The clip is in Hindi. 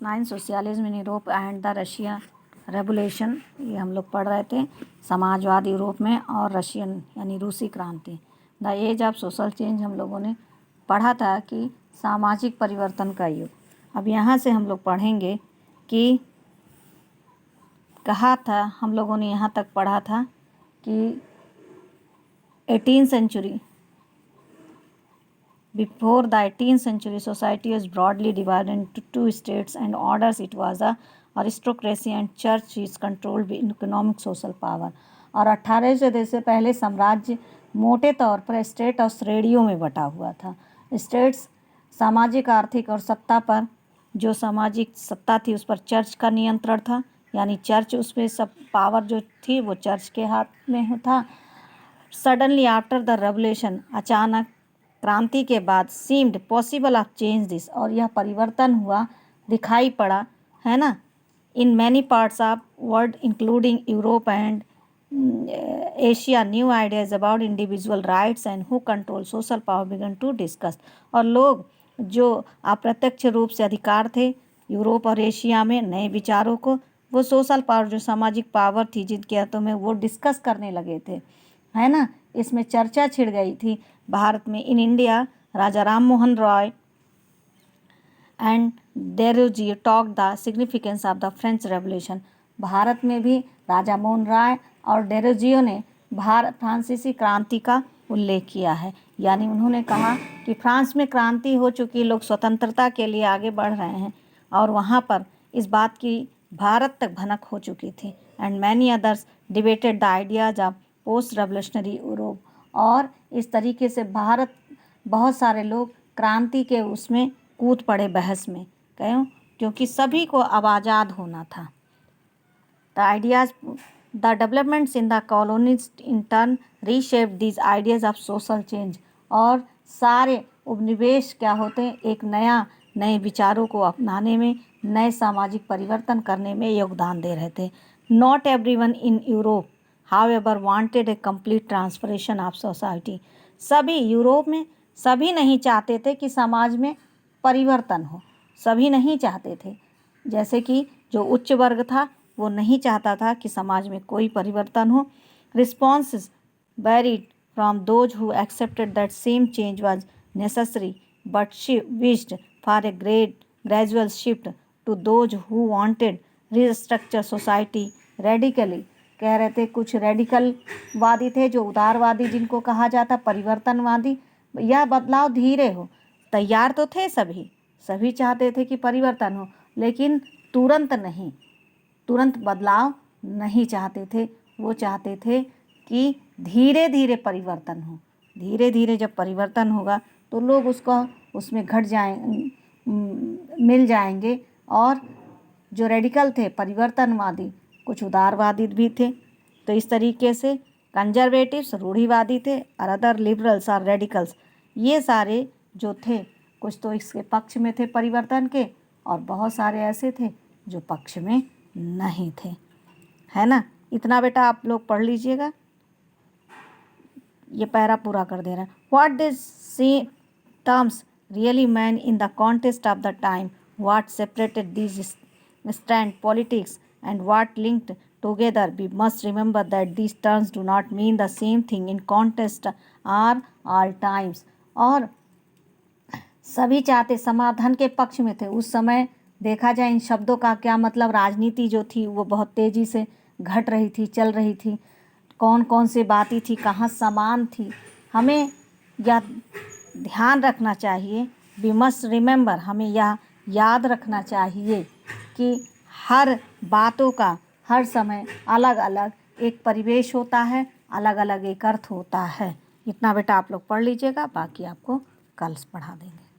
Class 9 socialism in Europe and the Russia revolution, ये हम लोग पढ़ रहे थे। समाजवाद यूरोप में और रशियन यानी रूसी क्रांति। The age of social change हम लोगों ने पढ़ा था कि सामाजिक परिवर्तन का युग। अब यहाँ से हम लोग पढ़ेंगे कि कहा था, हम लोगों ने यहाँ तक पढ़ा था कि 18th century, before the 18th century, society was broadly divided into two states and orders. It was a aristocracy and church is controlled by economic social power. और 18 सदी से पहले साम्राज्य मोटे तौर पर स्टेट और श्रेणियों में बटा हुआ था। स्टेट्स सामाजिक, आर्थिक और सत्ता पर, जो सामाजिक सत्ता थी उस पर चर्च का नियंत्रण था, यानी चर्च उसमें सब पावर जो थी वो चर्च के हाथ में था। सडनली आफ्टर द रेवोल्यूशन, अचानक क्रांति के बाद, seemed possible of change this, और यह परिवर्तन हुआ, दिखाई पड़ा, है ना, in many parts of world including Europe and Asia. New ideas about individual rights and who control social power began to discuss. और लोग जो अप्रत्यक्ष रूप से अधिकार थे यूरोप और एशिया में, नए विचारों को, वो सोशल पावर जो सामाजिक पावर थी जिनके हाथों में, वो डिस्कस करने लगे थे, है ना। इसमें चर्चा छिड़ गई थी भारत में। In India, Raja Ram Mohan Roy and Derozio talk the significance of the French revolution. Bharat में भी राजा मोहन राय और डेरोजियो ने फ्रांसीसी क्रांति का उल्लेख किया है, यानी उन्होंने कहा कि फ्रांस में क्रांति हो चुकी, लोग स्वतंत्रता के लिए आगे बढ़ रहे हैं, और वहाँ पर इस बात की भारत तक भनक हो चुकी थी। And many others debated the ideas of post revolutionary Europe. और इस तरीके से भारत, बहुत सारे लोग क्रांति के उसमें कूद पड़े बहस में, क्यों? क्योंकि सभी को अब आज़ाद होना था। The ideas, the developments in the colonies in turn reshaped these ideas of social change. और सारे उपनिवेश क्या होते हैं, एक नए विचारों को अपनाने में, नए सामाजिक परिवर्तन करने में योगदान दे रहे थे। Not everyone in Europe however wanted A complete transformation of society. सभी यूरोप में, सभी नहीं चाहते थे कि समाज में परिवर्तन हो, सभी नहीं चाहते थे। जैसे कि जो उच्च वर्ग था वो नहीं चाहता था कि समाज में कोई परिवर्तन हो। Responses varied from those who accepted that same change was necessary but wished for a gradual shift to those who wanted restructure society radically. कह रहे थे कुछ रेडिकल वादी थे, जो उदारवादी जिनको कहा जाता, परिवर्तनवादी, यह बदलाव धीरे हो। तैयार तो थे सभी चाहते थे कि परिवर्तन हो, लेकिन तुरंत बदलाव नहीं चाहते थे। वो चाहते थे कि धीरे धीरे परिवर्तन हो। धीरे धीरे जब परिवर्तन होगा तो लोग उसमें मिल जाएंगे। और जो रेडिकल थे, परिवर्तनवादी, कुछ उदारवादी भी थे। तो इस तरीके से कंजर्वेटिव्स रूढ़िवादी थे, और अदर लिबरल्स और रेडिकल्स, ये सारे जो थे, कुछ तो इसके पक्ष में थे परिवर्तन के, और बहुत सारे ऐसे थे जो पक्ष में नहीं थे, है ना। इतना बेटा आप लोग पढ़ लीजिएगा। ये पैरा पूरा कर दे रहा है। What this see terms really mean in the context of the time, what separated these stand politics and what linked together. We must remember that these terms do not mean the same thing in contest or all times. और सभी चाहते, समाधान के पक्ष में थे उस समय। देखा जाए इन शब्दों का क्या मतलब, राजनीति जो थी वो बहुत तेज़ी से घट रही थी, चल रही थी, कौन कौन सी बातें थी, कहाँ समान थी। हमें यह ध्यान रखना चाहिए, वी मस्ट रिमेंबर, हमें यह याद रखना चाहिए कि हर बातों का हर समय अलग अलग एक परिवेश होता है, अलग अलग एक अर्थ होता है। इतना बेटा आप लोग पढ़ लीजिएगा, बाकी आपको कल पढ़ा देंगे।